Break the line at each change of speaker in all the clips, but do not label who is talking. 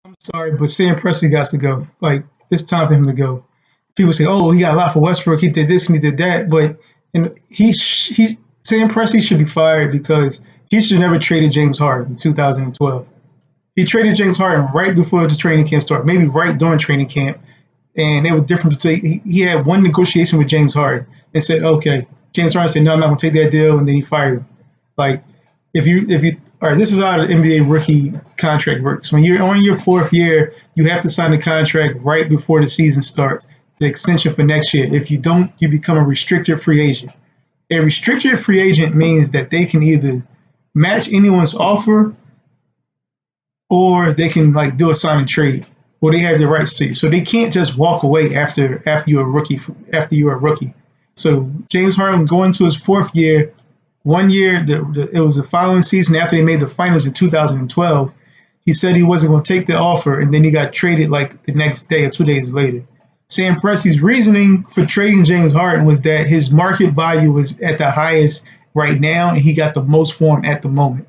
I'm sorry, but Sam Presti got to go. Like, it's time for him to go. People say, "Oh, he got a lot for Westbrook. He did this and he did that," but and he Sam Presti should be fired because he should never traded James Harden in 2012. He traded James Harden right before the training camp started, maybe right during training camp, and they were different. He had one negotiation with James Harden and said, "Okay." James Harden said, "No, I'm not going to take that deal," and then he fired him. Like, if you all right, this is how the NBA rookie contract works. When you're on your fourth year, you have to sign the contract right before the season starts, the extension for next year. If you don't, you become a restricted free agent. A restricted free agent means that they can either match anyone's offer or they can like do a sign and trade, or they have the rights to you. So they can't just walk away after you're a rookie. After you're a rookie, so James Harden going to his fourth year. One year, it was the following season after they made the finals in 2012. He said he wasn't going to take the offer, and then he got traded like the next day or 2 days later. Sam Presti's reasoning for trading James Harden was that his market value was at the highest right now, and he got the most for him at the moment,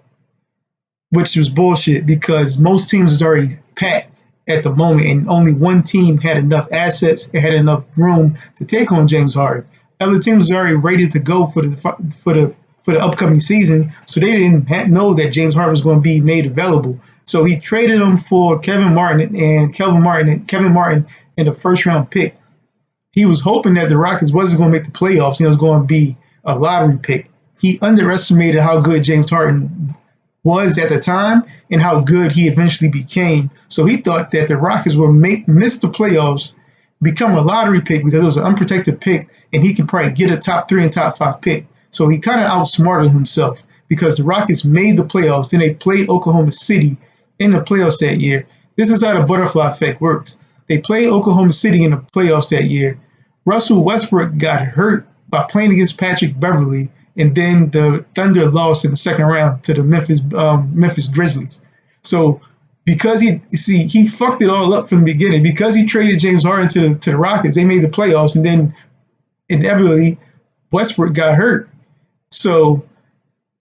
which was bullshit because most teams was already packed at the moment, and only one team had enough assets and had enough room to take on James Harden. Other teams was already ready to go for the upcoming season, so they didn't know that James Harden was going to be made available. So he traded him for Kevin Martin and the first round pick. He was hoping that the Rockets wasn't going to make the playoffs and it was going to be a lottery pick. He underestimated how good James Harden was at the time and how good he eventually became. So he thought that the Rockets would miss the playoffs, become a lottery pick because it was an unprotected pick, and he can probably get a top 3 and top 5 pick. So he kind of outsmarted himself because the Rockets made the playoffs. Then they played Oklahoma City in the playoffs that year. This is how the butterfly effect works. They played Oklahoma City in the playoffs that year. Russell Westbrook got hurt by playing against Patrick Beverly, and then the Thunder lost in the second round to the Memphis Grizzlies. So because he fucked it all up from the beginning because he traded James Harden to the Rockets, they made the playoffs, and then inevitably Westbrook got hurt. So,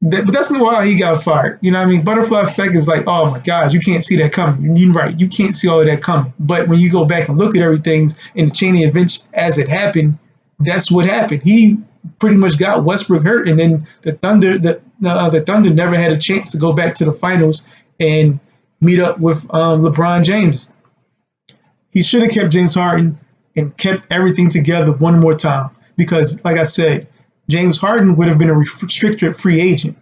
but that's not why he got fired. You know what I mean? Butterfly effect is like, oh my gosh, you can't see that coming. You're right. You can't see all of that coming. But when you go back and look at everything in the chain of events as it happened, that's what happened. He pretty much got Westbrook hurt, and then the Thunder never had a chance to go back to the finals and meet up with LeBron James. He should have kept James Harden and kept everything together one more time because, like I said, James Harden would have been a restricted free agent.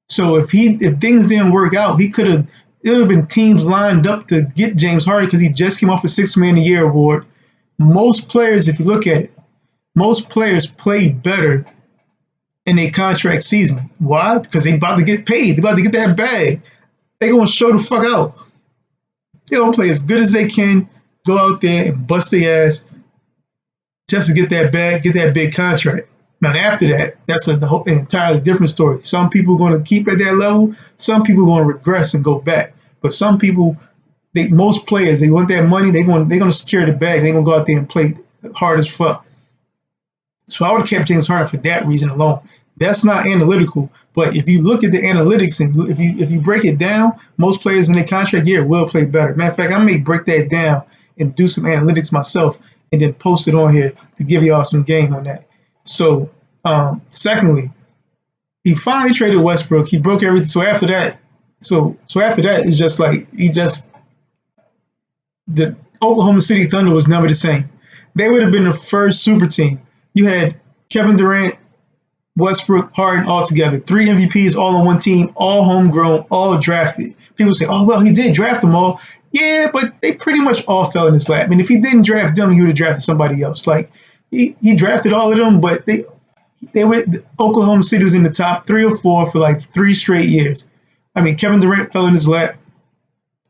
So if things didn't work out, it would have been teams lined up to get James Harden because he just came off a Sixth Man of the Year award. Most players, if you look at it, most players play better in a contract season. Why? Because they about to get paid. They about to get that bag. They gonna show the fuck out. They gonna play as good as they can, go out there and bust their ass just to get that bag, get that big contract. Now after that, that's an entirely different story. Some people are going to keep at that level. Some people are going to regress and go back. But some people, most players, they want that money. They're going to secure the bag. They're going to go out there and play hard as fuck. So I would have kept James Harden for that reason alone. That's not analytical, but if you look at the analytics and if you break it down, most players in their contract year will play better. Matter of fact, I may break that down and do some analytics myself and then post it on here to give y'all some game on that. So, secondly, he finally traded Westbrook. He broke everything. So after that, it's just like the Oklahoma City Thunder was never the same. They would have been the first super team. You had Kevin Durant, Westbrook, Harden all together. 3 MVPs all on one team, all homegrown, all drafted. People say, oh, well, he did draft them all. Yeah, but they pretty much all fell in his lap. I mean, if he didn't draft them, he would have drafted somebody else. Like, he drafted all of them, but Oklahoma City was in the top 3 or 4 for like 3 straight years. I mean, Kevin Durant fell in his lap.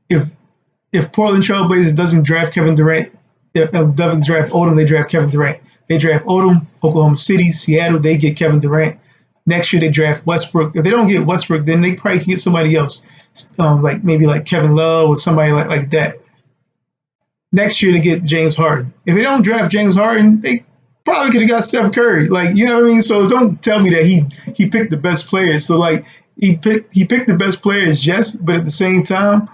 If Portland Trailblazers doesn't draft Kevin Durant, doesn't draft Odom, they draft Kevin Durant. They draft Odom, Oklahoma City, Seattle, they get Kevin Durant. Next year they draft Westbrook. If they don't get Westbrook, then they probably can get somebody else, like maybe like Kevin Love or somebody like that. Next year they get James Harden. If they don't draft James Harden, they probably could have got Steph Curry. Like, you know what I mean? So don't tell me that he picked the best players. So like he picked the best players, yes, but at the same time,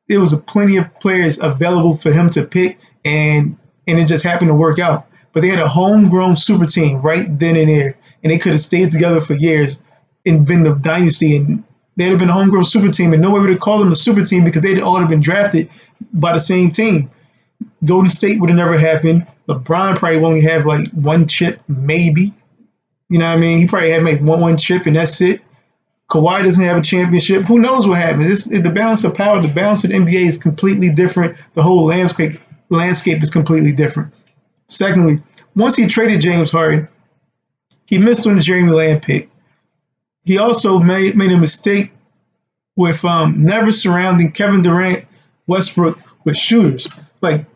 There was plenty of players available for him to pick, and it just happened to work out. But they had a homegrown super team right then and there, and they could have stayed together for years and been the dynasty, and they'd have been a homegrown super team, and nobody would have called them a super team because they'd all have been drafted by the same team. Golden State would have never happened. LeBron probably only have like one chip, maybe. You know what I mean? He probably had maybe one chip, and that's it. Kawhi doesn't have a championship. Who knows what happens? The balance of power, the balance of the NBA is completely different. The whole landscape is completely different. Secondly, once he traded James Harden, he missed on the Jeremy Lamb pick. He also made a mistake with never surrounding Kevin Durant, Westbrook with shooters like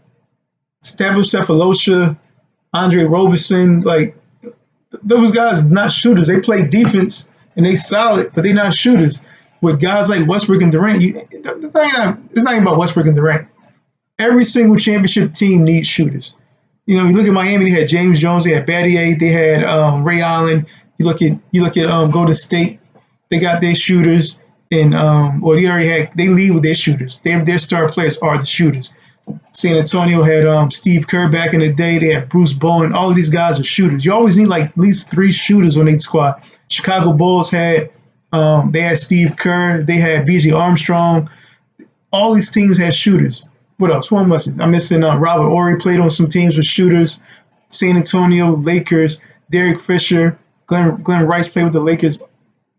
Stavros Cephalosha, Andre Roberson. Like those guys, not shooters. They play defense and they solid, but they're not shooters. With guys like Westbrook and Durant, it's not even about Westbrook and Durant. Every single championship team needs shooters. You know, you look at Miami, they had James Jones, they had Battier, they had Ray Allen. You look at Golden State, they got their shooters, and they lead with their shooters. Their star players are the shooters. San Antonio had Steve Kerr back in the day. They had Bruce Bowen. All of these guys are shooters. You always need like at least 3 shooters on each squad. Chicago Bulls had Steve Kerr. They had B.J. Armstrong. All these teams had shooters. What else? Who am I missing? I'm missing Robert Horry played on some teams with shooters. San Antonio, Lakers, Derek Fisher, Glenn Rice played with the Lakers.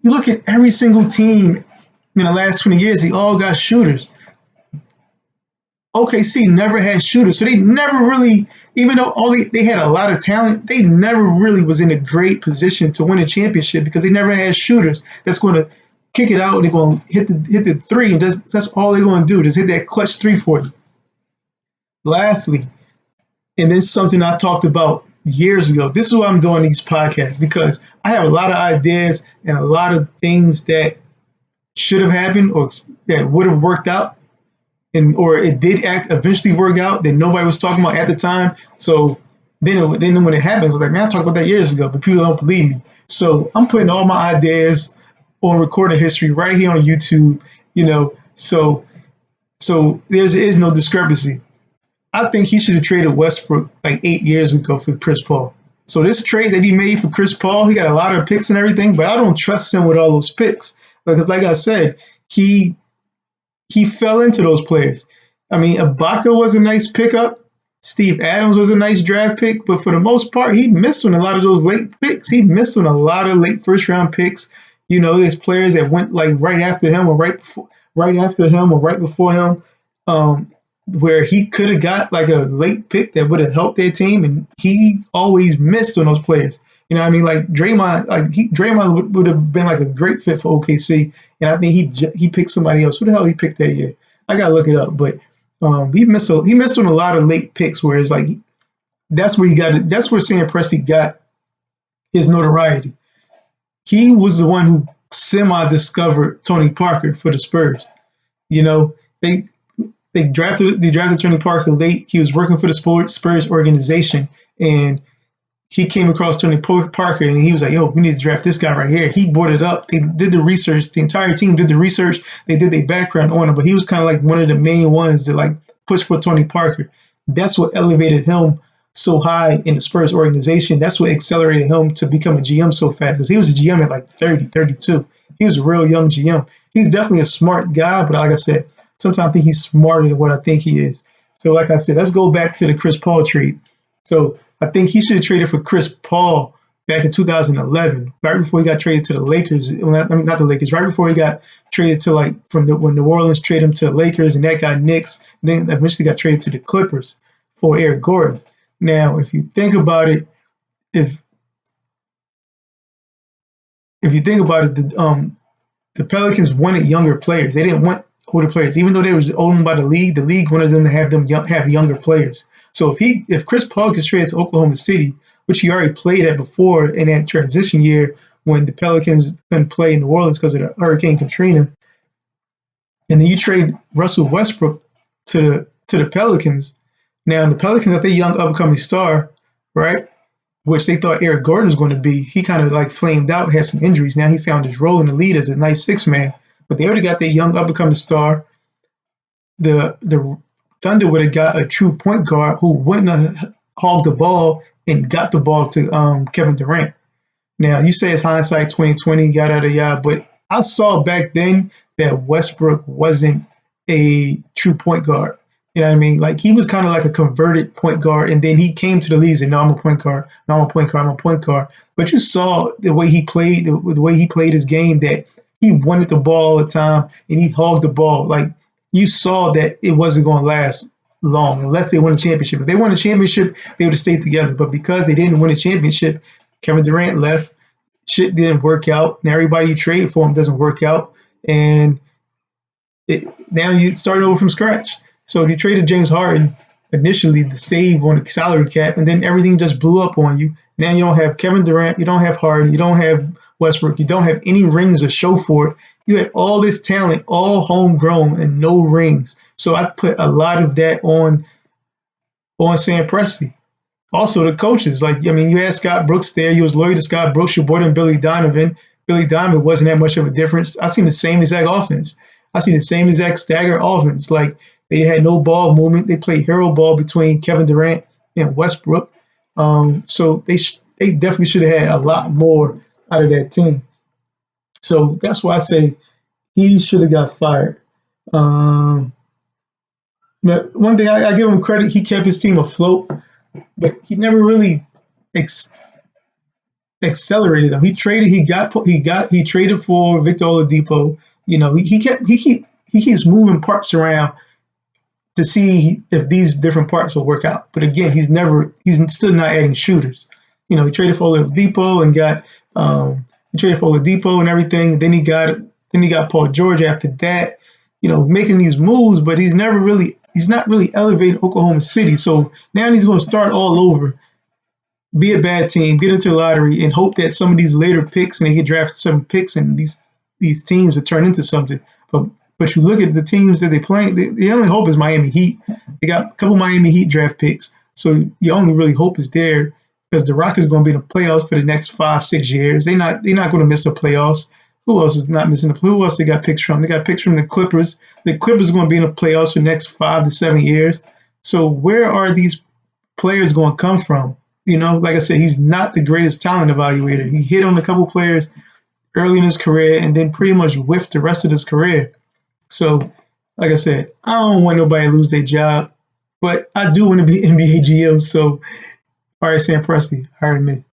You look at every single team in the last 20 years, they all got shooters. OKC never had shooters, so they never really, even though they had a lot of talent, they never really was in a great position to win a championship because they never had shooters that's going to kick it out and they're going to hit the three, and that's all they're going to do, just hit that clutch three for you. Lastly, and this is something I talked about years ago. This is why I'm doing these podcasts, because I have a lot of ideas and a lot of things that should have happened or that would have worked out, or it did eventually work out that nobody was talking about at the time. So then when it happens, I was like, man, I talked about that years ago, but people don't believe me. So I'm putting all my ideas on recorded history right here on YouTube, you know, so there is no discrepancy. I think he should have traded Westbrook like 8 years ago for Chris Paul. So this trade that he made for Chris Paul, he got a lot of picks and everything, but I don't trust him with all those picks. Because like I said, he fell into those players. I mean, Ibaka was a nice pickup. Steve Adams was a nice draft pick, but for the most part, he missed on a lot of those late picks. He missed on a lot of late first-round picks. You know, there's players that went like right after him or right before him, where he could have got like a late pick that would have helped their team, and he always missed on those players. You know what I mean? Like Draymond would have been like a great fit for OKC, and I think he picked somebody else. Who the hell he picked that year? I gotta look it up, but he missed on a lot of late picks. Where it's like that's where Sam Presti got his notoriety. He was the one who semi-discovered Tony Parker for the Spurs. You know, they drafted Tony Parker late. He was working for the Spurs organization, and he came across Tony Parker, and he was like, yo, we need to draft this guy right here. He brought it up. They did the research. The entire team did the research. They did their background on him, but he was kind of like one of the main ones that like pushed for Tony Parker. That's what elevated him so high in the Spurs organization. That's what accelerated him to become a GM so fast, because he was a GM at like 30, 32. He was a real young GM. He's definitely a smart guy, but like I said, sometimes I think he's smarter than what I think he is. So like I said, let's go back to the Chris Paul trade. So I think he should have traded for Chris Paul back in 2011, right before he got traded to the Lakers. Not the Lakers, right before he got traded to when New Orleans traded him to the Lakers, and that got Knicks, then eventually got traded to the Clippers for Eric Gordon. Now, if you think about it, if you think about it, the Pelicans wanted younger players. They didn't want older players, even though they were owned by the league. The league wanted them to have younger players. So if Chris Paul gets traded to Oklahoma City, which he already played at before in that transition year when the Pelicans couldn't play in New Orleans because of the Hurricane Katrina, and then you trade Russell Westbrook to the Pelicans. Now the Pelicans have their young upcoming star, right? Which they thought Eric Gordon was going to be. He kind of like flamed out, had some injuries. Now he found his role in the lead as a nice six man. But they already got their young up-and-coming star. the Thunder would have got a true point guard who wouldn't have hogged the ball and got the ball to Kevin Durant. Now you say it's hindsight 2020, yada yada yada, but I saw back then that Westbrook wasn't a true point guard. You know what I mean? Like he was kind of like a converted point guard, and then he came to the league and no, I'm a point guard, no, I'm a point guard, I'm a point guard. But you saw the way he played, the way he played his game, that he wanted the ball all the time and he hogged the ball. Like you saw that it wasn't going to last long unless they won a championship. If they won a championship, they would have stayed together. But because they didn't win a championship, Kevin Durant left. Shit didn't work out. Now everybody you trade for him doesn't work out, and now you start over from scratch. So you traded James Harden initially to save on the salary cap, and then everything just blew up on you. Now you don't have Kevin Durant, you don't have Harden, you don't have Westbrook, you don't have any rings to show for it. You had all this talent, all homegrown, and no rings. So I put a lot of that on Sam Presti. Also, the coaches, like, I mean, you had Scott Brooks there. He was loyal to Scott Brooks. You brought in Billy Donovan. Billy Donovan wasn't that much of a difference. I seen the same exact offense. I seen the same exact stagger offense. Like, they had no ball movement. They played hero ball between Kevin Durant and Westbrook. So they definitely should have had a lot more out of that team. So that's why I say he should have got fired. But one thing I give him credit, he kept his team afloat, but he never really accelerated them. He traded for Victor Oladipo. You know, he keeps moving parts around to see if these different parts will work out. But again, he's still not adding shooters. You know, he traded for Oladipo and everything. Then he got Paul George after that. You know, making these moves, but he's not really elevating Oklahoma City. So now he's going to start all over, be a bad team, get into the lottery, and hope that some of these later picks, and they get drafted some picks, and these teams will turn into something. But you look at the teams that they play, the only hope is Miami Heat. They got a couple Miami Heat draft picks, so your only really hope is there because the Rockets are going to be in the playoffs for the next 5-6 years. They're not going to miss the playoffs. Who else is not missing? Who else they got picks from? They got picks from the Clippers. The Clippers are going to be in the playoffs for the next 5 to 7 years. So where are these players going to come from? You know, like I said, he's not the greatest talent evaluator. He hit on a couple players early in his career and then pretty much whiffed the rest of his career. So, like I said, I don't want nobody to lose their job, but I do want to be NBA GM. So, all right, Sam Presti, hire me.